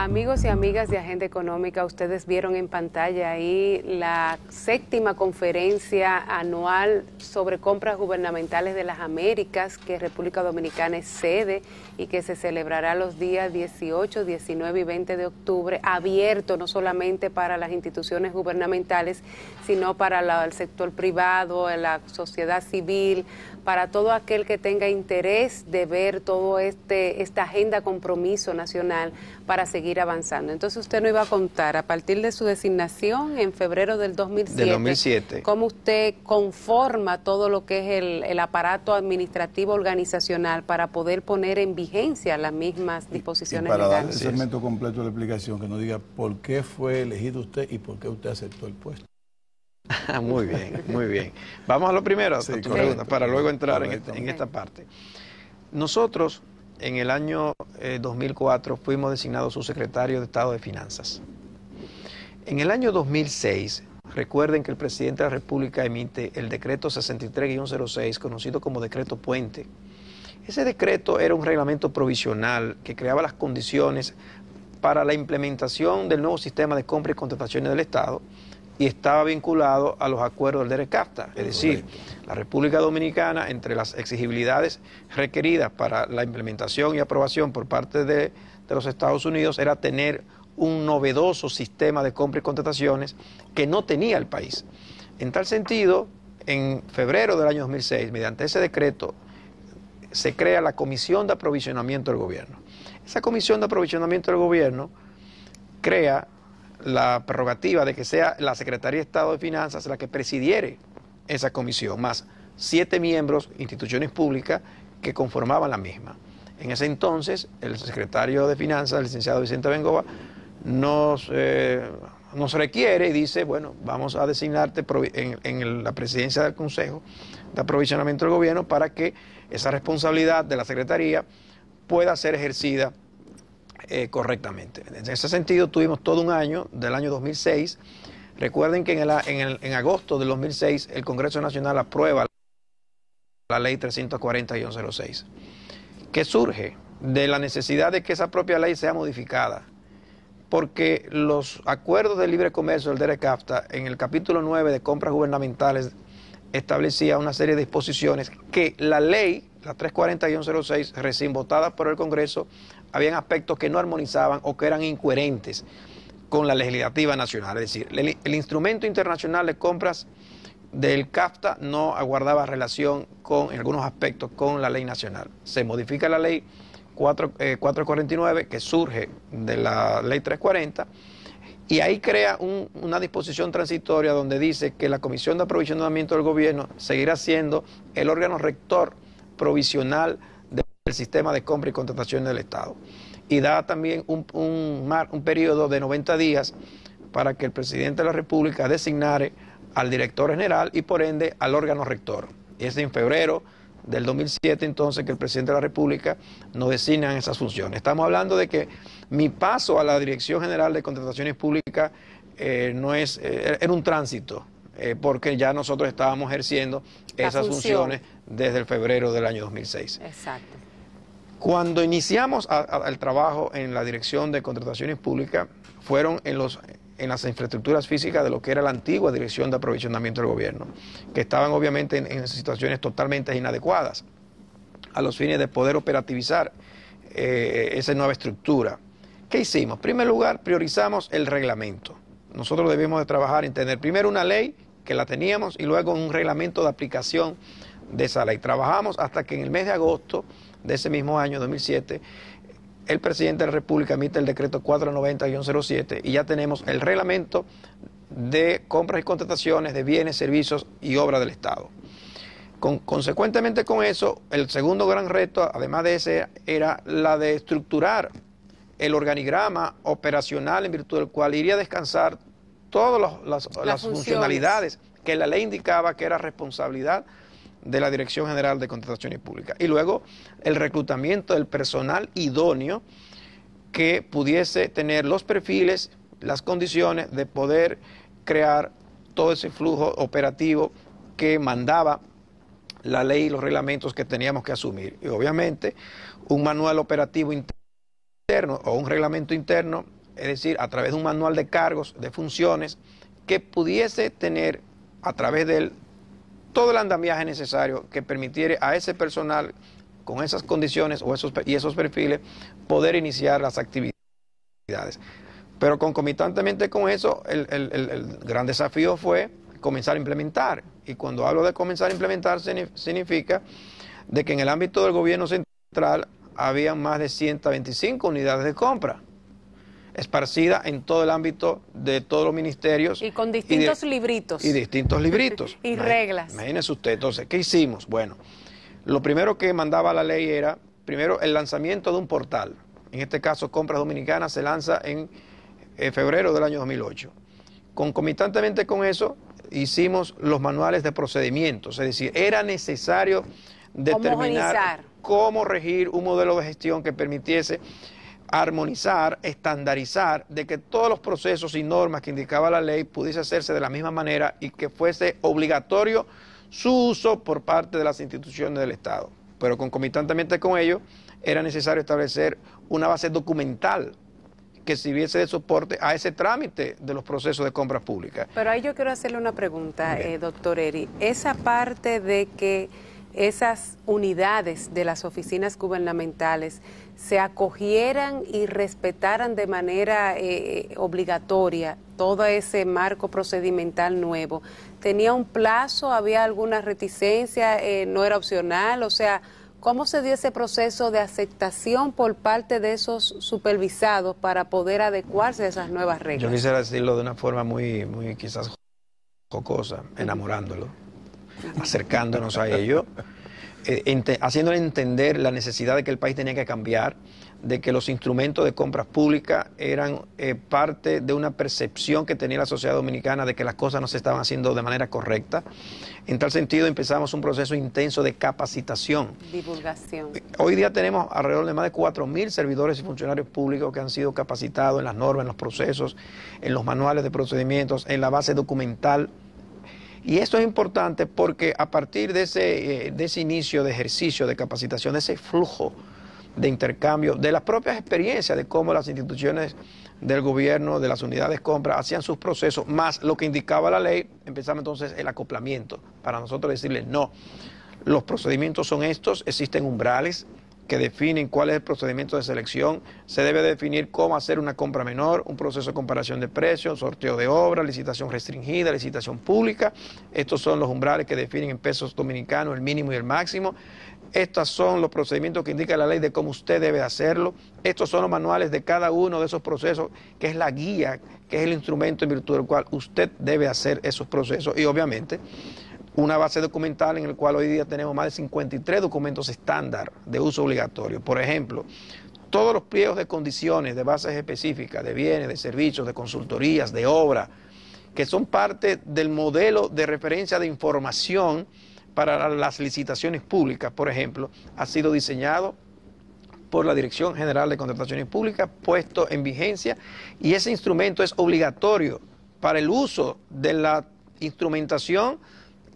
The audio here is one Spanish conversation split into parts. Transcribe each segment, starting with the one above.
Amigos y amigas de Agenda Económica, ustedes vieron en pantalla ahí la 7ª conferencia anual sobre compras gubernamentales de las Américas que República Dominicana es sede y que se celebrará los días 18, 19 y 20 de octubre, abierto no solamente para las instituciones gubernamentales, sino para el sector privado, la sociedad civil, para todo aquel que tenga interés de ver todo esta agenda compromiso nacional para seguir avanzando. Entonces usted nos iba a contar, a partir de su designación en febrero del 2007, cómo usted conforma todo lo que es el aparato administrativo organizacional para poder poner en vigencia las mismas disposiciones legales. Para dar el legales. segmento completo de la explicación, que nos diga por qué fue elegido usted y por qué usted aceptó el puesto. Muy bien, muy bien. Vamos a lo primero, sí, tu pregunta, para luego entrar en esta parte. Nosotros, en el año 2004, fuimos designados subsecretario de Estado de Finanzas. En el año 2006, recuerden que el presidente de la República emite el decreto 63-06, conocido como decreto puente. Ese decreto era un reglamento provisional que creaba las condiciones para la implementación del nuevo sistema de compra y contrataciones del Estado, y estaba vinculado a los acuerdos del DERECAFTA, es decir, la República Dominicana, entre las exigibilidades requeridas para la implementación y aprobación por parte de los Estados Unidos, era tener un novedoso sistema de compra y contrataciones que no tenía el país. En tal sentido, en febrero del año 2006, mediante ese decreto, se crea la Comisión de Aprovisionamiento del Gobierno. Esa Comisión de Aprovisionamiento del Gobierno crea la prerrogativa de que sea la Secretaría de Estado de Finanzas la que presidiere esa comisión, más 7 miembros, instituciones públicas, que conformaban la misma. En ese entonces, el secretario de Finanzas, el licenciado Vicente Bengoa, nos requiere y dice, bueno, vamos a designarte en la presidencia del Consejo de Aprovisionamiento del Gobierno para que esa responsabilidad de la Secretaría pueda ser ejercida correctamente. En ese sentido, tuvimos todo un año, del año 2006. Recuerden que en agosto del 2006 el Congreso Nacional aprueba la ley 340-06, que surge de la necesidad de que esa propia ley sea modificada, porque los acuerdos de libre comercio del DERECAFTA, en el capítulo 9 de compras gubernamentales, establecía una serie de disposiciones que la ley, la 340-06, recién votada por el Congreso, habían aspectos que no armonizaban o que eran incoherentes con la legislativa nacional. Es decir, el instrumento internacional de compras del CAFTA no aguardaba relación en algunos aspectos con la ley nacional. Se modifica la ley 449, que surge de la ley 340, y ahí crea una disposición transitoria donde dice que la Comisión de Aprovisionamiento del Gobierno seguirá siendo el órgano rector provisional del sistema de compra y contratación del Estado. Y da también un periodo de 90 días para que el presidente de la República designare al director general y por ende al órgano rector. Y es en febrero del 2007 entonces que el presidente de la República nos designa en esas funciones. Estamos hablando de que mi paso a la Dirección General de Contrataciones Públicas era un tránsito, porque ya nosotros estábamos ejerciendo esas funciones desde el febrero del año 2006. Exacto. Cuando iniciamos el trabajo en la Dirección de Contrataciones Públicas, fueron en las infraestructuras físicas de lo que era la antigua Dirección de Aprovisionamiento del Gobierno, que estaban obviamente en situaciones totalmente inadecuadas a los fines de poder operativizar esa nueva estructura. ¿Qué hicimos? En primer lugar, priorizamos el reglamento. Nosotros debíamos de trabajar en tener primero una ley, que la teníamos, y luego un reglamento de aplicación de esa ley. Trabajamos hasta que en el mes de agosto de ese mismo año, 2007, el presidente de la República emite el decreto 490-07 y ya tenemos el reglamento de compras y contrataciones de bienes, servicios y obras del Estado. Consecuentemente con eso, el segundo gran reto, además de ese, era la de estructurar el organigrama operacional en virtud del cual iría a descansar todas las funcionalidades que la ley indicaba que era responsabilidad de la Dirección General de Contrataciones Públicas. Y luego el reclutamiento del personal idóneo que pudiese tener los perfiles, las condiciones de poder crear todo ese flujo operativo que mandaba la ley y los reglamentos que teníamos que asumir. Y obviamente un manual operativo interno o un reglamento interno es decir, a través de un manual de cargos, de funciones, que pudiese tener a través de él todo el andamiaje necesario que permitiera a ese personal con esas condiciones y esos perfiles poder iniciar las actividades. Pero concomitantemente con eso, el gran desafío fue comenzar a implementar. Y cuando hablo de comenzar a implementar, significa de que en el ámbito del gobierno central había más de 125 unidades de compra, esparcidas en todo el ámbito de todos los ministerios. Y con distintos libritos. Y distintos libritos. Y reglas. Imagínense usted. Entonces, ¿qué hicimos? Bueno, lo primero que mandaba la ley era, primero, el lanzamiento de un portal. En este caso, Compras Dominicanas se lanza en febrero del año 2008. Concomitantemente con eso, hicimos los manuales de procedimientos. Es decir, era necesario determinar cómo regir un modelo de gestión que permitiese armonizar, estandarizar, de que todos los procesos y normas que indicaba la ley pudiese hacerse de la misma manera y que fuese obligatorio su uso por parte de las instituciones del Estado. Pero concomitantemente con ello, era necesario establecer una base documental que sirviese de soporte a ese trámite de los procesos de compras públicas. Pero ahí yo quiero hacerle una pregunta, doctor Eri. Esa parte de que esas unidades de las oficinas gubernamentales se acogieran y respetaran de manera obligatoria todo ese marco procedimental nuevo, ¿tenía un plazo? ¿Había alguna reticencia? ¿No era opcional? O sea, ¿cómo se dio ese proceso de aceptación por parte de esos supervisados para poder adecuarse a esas nuevas reglas? Yo quisiera decirlo de una forma muy quizás jocosa, enamorándolo, acercándonos a ello, haciéndole entender la necesidad de que el país tenía que cambiar, de que los instrumentos de compras públicas eran parte de una percepción que tenía la sociedad dominicana de que las cosas no se estaban haciendo de manera correcta. En tal sentido empezamos un proceso intenso de capacitación. Divulgación. Hoy día tenemos alrededor de más de 4.000 servidores y funcionarios públicos que han sido capacitados en las normas, en los procesos, en los manuales de procedimientos, en la base documental. Y esto es importante porque a partir de ese inicio de ejercicio de capacitación, de ese flujo de intercambio, de las propias experiencias de cómo las instituciones del gobierno, de las unidades de compra, hacían sus procesos, más lo que indicaba la ley, empezamos entonces el acoplamiento, para nosotros decirles no, los procedimientos son estos, existen umbrales que definen cuál es el procedimiento de selección, se debe definir cómo hacer una compra menor, un proceso de comparación de precios, sorteo de obras, licitación restringida, licitación pública. Estos son los umbrales que definen en pesos dominicanos el mínimo y el máximo. Estos son los procedimientos que indica la ley de cómo usted debe hacerlo. Estos son los manuales de cada uno de esos procesos, que es la guía, que es el instrumento en virtud del cual usted debe hacer esos procesos. Y obviamente una base documental en la cual hoy día tenemos más de 53 documentos estándar de uso obligatorio. Por ejemplo, todos los pliegos de condiciones, de bases específicas, de bienes, de servicios, de consultorías, de obra, que son parte del modelo de referencia de información para las licitaciones públicas, por ejemplo, ha sido diseñado por la Dirección General de Contrataciones Públicas, puesto en vigencia, y ese instrumento es obligatorio para el uso de la instrumentación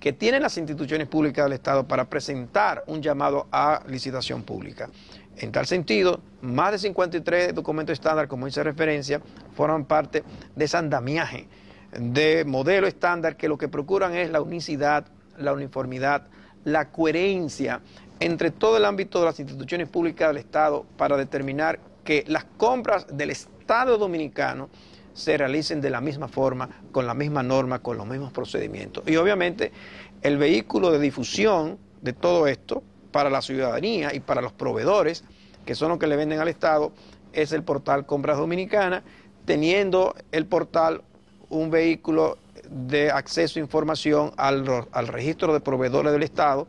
que tienen las instituciones públicas del Estado para presentar un llamado a licitación pública. En tal sentido, más de 53 documentos estándar, como hice referencia, forman parte de ese andamiaje de modelo estándar que lo que procuran es la unicidad, la uniformidad, la coherencia entre todo el ámbito de las instituciones públicas del Estado para determinar que las compras del Estado dominicano se realicen de la misma forma, con la misma norma, con los mismos procedimientos. Y obviamente el vehículo de difusión de todo esto para la ciudadanía y para los proveedores, que son los que le venden al Estado, es el portal Compras Dominicanas, teniendo el portal un vehículo de acceso a información al registro de proveedores del Estado,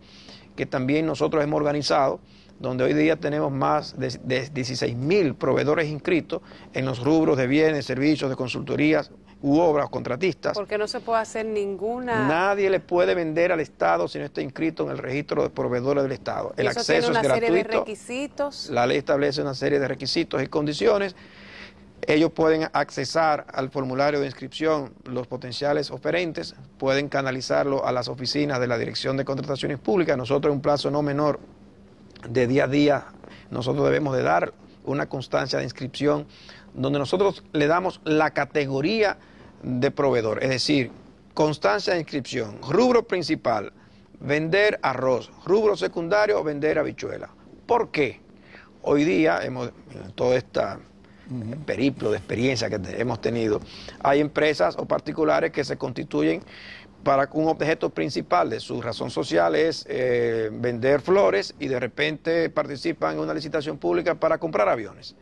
que también nosotros hemos organizado, donde hoy día tenemos más de 16.000 proveedores inscritos en los rubros de bienes, servicios, de consultorías u obras, contratistas. Porque no se puede hacer ninguna... Nadie le puede vender al Estado si no está inscrito en el registro de proveedores del Estado. El acceso es gratuito. ¿Tiene una serie de requisitos? La ley establece una serie de requisitos y condiciones. Ellos pueden accesar al formulario de inscripción, los potenciales oferentes, pueden canalizarlo a las oficinas de la Dirección de Contrataciones Públicas. Nosotros en un plazo no menor de día a día, nosotros debemos de dar una constancia de inscripción donde nosotros le damos la categoría de proveedor, es decir, constancia de inscripción, rubro principal, vender arroz, rubro secundario, vender habichuela. ¿Por qué? Hoy día, en todo este periplo de experiencia que hemos tenido, hay empresas o particulares que se constituyen para un objeto principal de su razón social es vender flores y de repente participan en una licitación pública para comprar aviones.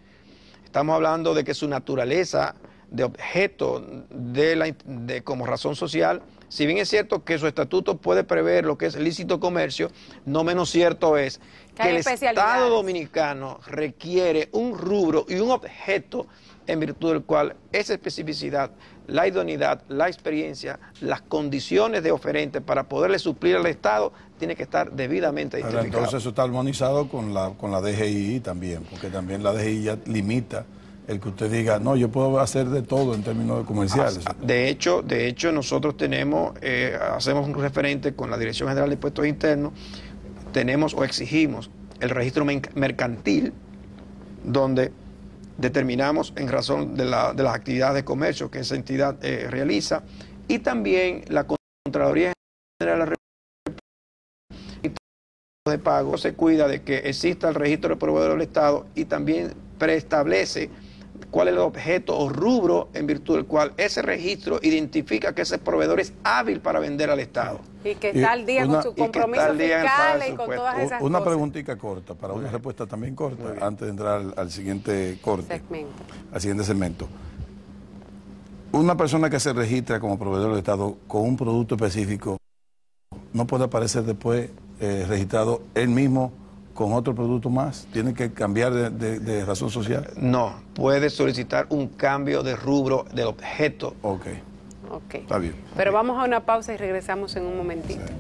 Estamos hablando de que su naturaleza de objeto como razón social, si bien es cierto que su estatuto puede prever lo que es lícito comercio, no menos cierto es que el Estado dominicano requiere un rubro y un objeto en virtud del cual esa especificidad, la idoneidad, la experiencia, las condiciones de oferente para poderle suplir al Estado tiene que estar debidamente identificado. Entonces eso está armonizado con la DGI también, porque también la DGI ya limita el que usted diga, no, yo puedo hacer de todo en términos comerciales. De hecho nosotros hacemos un referente con la Dirección General de Impuestos Internos, tenemos o exigimos el registro mercantil, donde determinamos en razón de las actividades de comercio que esa entidad realiza, y también la Contraloría General de la República de pago se cuida de que exista el registro de proveedores del Estado y también preestablece cuál es el objeto o rubro en virtud del cual ese registro identifica que ese proveedor es hábil para vender al Estado. Y que está al día con sus compromisos fiscales y con todas esas cosas. Una preguntita corta, para una respuesta también corta, antes de entrar al siguiente corte, al siguiente segmento. Una persona que se registra como proveedor del Estado con un producto específico, ¿no puede aparecer después registrado él mismo con otro producto más? ¿Tiene que cambiar de razón social? No, puede solicitar un cambio de rubro del objeto. Ok. Ok. Está bien. Pero vamos a una pausa y regresamos en un momentito. Sí.